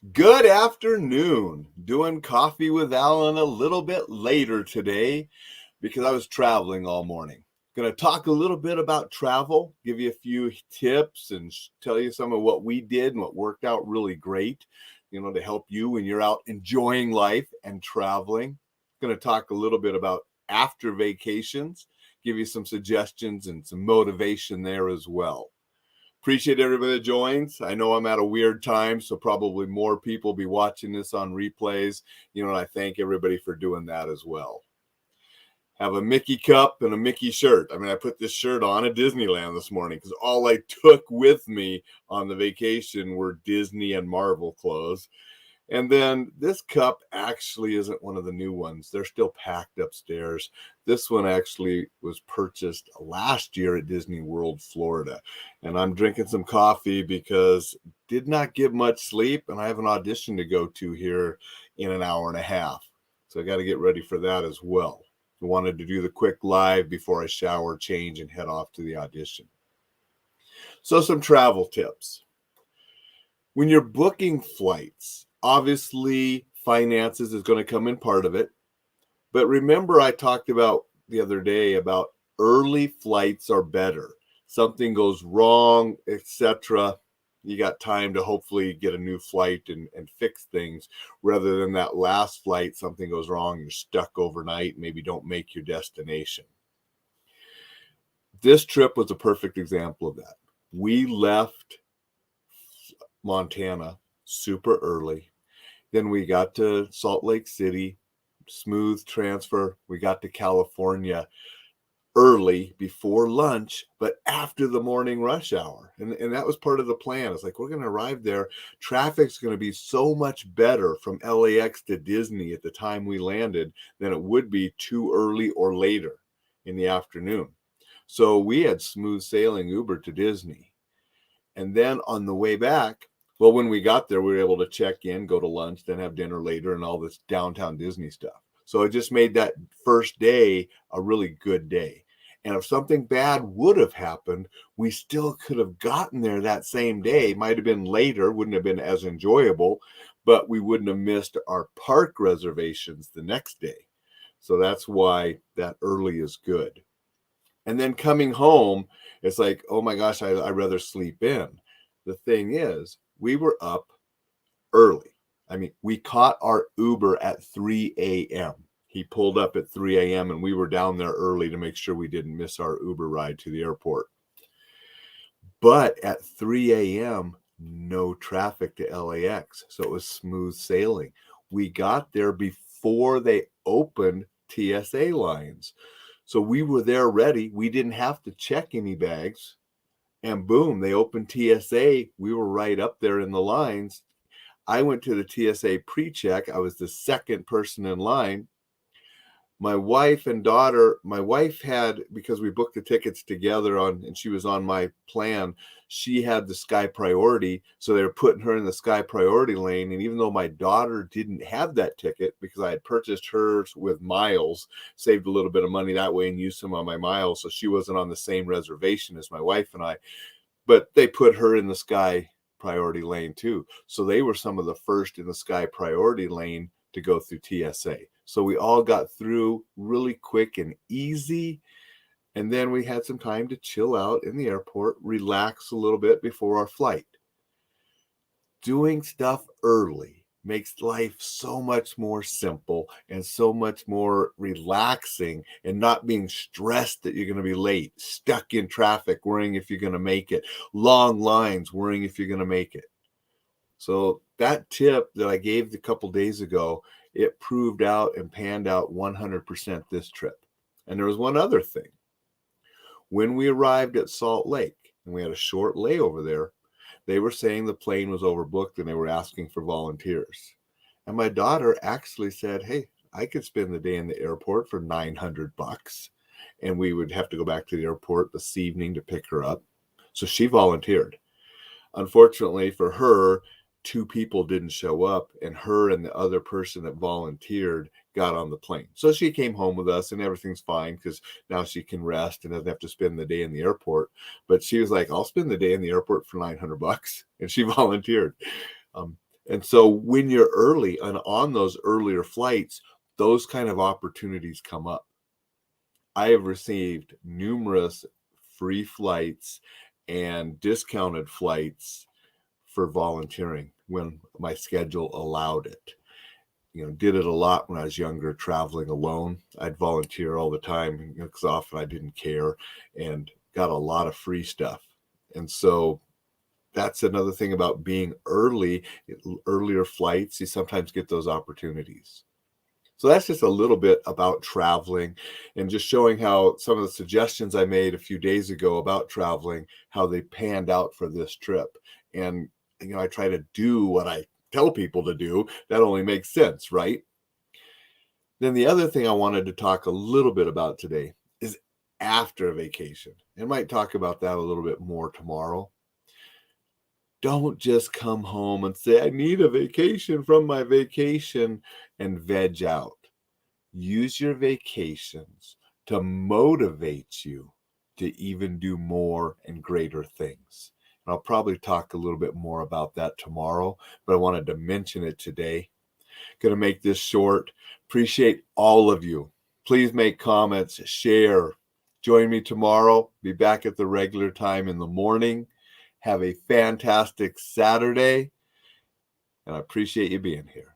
Good afternoon. Doing coffee with Alain a little bit later today because I was traveling all morning. Going to talk a little bit about travel, give you a few tips and tell you some of what we did and what worked out really great, to help you when you're out enjoying life and traveling. Going to talk a little bit about after vacations, give you some suggestions and some motivation there as well. Appreciate everybody that joins. I know I'm at a weird time, so probably more people be watching this on replays. And I thank everybody for doing that as well. Have a Mickey cup and a Mickey shirt. I put this shirt on at Disneyland this morning because all I took with me on the vacation were Disney and Marvel clothes. And then this cup actually isn't one of the new ones. They're still packed upstairs. This one actually was purchased last year at Disney World, Florida. And I'm drinking some coffee because did not get much sleep. And I have an audition to go to here in an hour and a half. So I got to get ready for that as well. I wanted to do the quick live before I shower, change, and head off to the audition. So some travel tips. When you're booking flights, obviously finances is going to come in part of it. But remember, I talked about the other day about early flights are better. Something goes wrong, etc. You got time to hopefully get a new flight and fix things rather than that last flight, something goes wrong, you're stuck overnight, maybe don't make your destination. This trip was a perfect example of that. We left Montana super early. Then we got to Salt Lake City, smooth transfer. We got to California early before lunch, but after the morning rush hour. And that was part of the plan. It's like, we're going to arrive there. Traffic's going to be so much better from LAX to Disney at the time we landed than it would be too early or later in the afternoon. So we had smooth sailing Uber to Disney. And then on the way back, well, when we got there, we were able to check in, go to lunch, then have dinner later and all this downtown Disney stuff. So it just made that first day a really good day. And if something bad would have happened, we still could have gotten there that same day. Might have been later, wouldn't have been as enjoyable, but we wouldn't have missed our park reservations the next day. So that's why that early is good. And then coming home, it's like, oh my gosh, I'd rather sleep in. The thing is, we were up early. We caught our Uber at 3 a.m. He pulled up at 3 a.m. and we were down there early to make sure we didn't miss our Uber ride to the airport. But at 3 a.m., no traffic to LAX. So it was smooth sailing. We got there before they opened TSA lines. So we were there ready. We didn't have to check any bags. And boom, they opened TSA. We were right up there in the lines. I went to the TSA pre-check. I was the second person in line. My wife and daughter, my wife had, because we booked the tickets together and she was on my plan, she had the Sky Priority. So they were putting her in the Sky Priority lane. And even though my daughter didn't have that ticket because I had purchased hers with miles, saved a little bit of money that way and used some of my miles. So she wasn't on the same reservation as my wife and I, but they put her in the Sky Priority lane too. So they were some of the first in the Sky Priority lane to go through TSA. So we all got through really quick and easy. And then we had some time to chill out in the airport, relax a little bit before our flight. Doing stuff early makes life so much more simple and so much more relaxing and not being stressed that you're going to be late, stuck in traffic, worrying if you're going to make it, long lines, worrying if you're going to make it. So that tip that I gave a couple days ago, it proved out and panned out 100% this trip. And there was one other thing. When we arrived at Salt Lake and we had a short layover there, they were saying the plane was overbooked and they were asking for volunteers. And my daughter actually said, hey, I could spend the day in the airport for $900 and we would have to go back to the airport this evening to pick her up. So she volunteered. Unfortunately for her, 2 people didn't show up and her and the other person that volunteered got on the plane. So she came home with us and everything's fine because now she can rest and doesn't have to spend the day in the airport. But she was like, I'll spend the day in the airport for $900 and she volunteered. And so when you're early and on those earlier flights, those kind of opportunities come up. I have received numerous free flights and discounted flights for volunteering when my schedule allowed it. Did it a lot when I was younger, traveling alone. I'd volunteer all the time because often I didn't care, and got a lot of free stuff. And so that's another thing about being earlier flights. You sometimes get those opportunities. So that's just a little bit about traveling, and just showing how some of the suggestions I made a few days ago about traveling, how they panned out for this trip. And, I try to do what I tell people to do. That only makes sense, right? Then the other thing I wanted to talk a little bit about today is after a vacation. I might talk about that a little bit more tomorrow. Don't just come home and say, I need a vacation from my vacation, and veg out. Use your vacations to motivate you to even do more and greater things. And I'll probably talk a little bit more about that tomorrow, but I wanted to mention it today. Going to make this short. Appreciate all of you. Please make comments, share. Join me tomorrow. Be back at the regular time in the morning. Have a fantastic Saturday, and I appreciate you being here.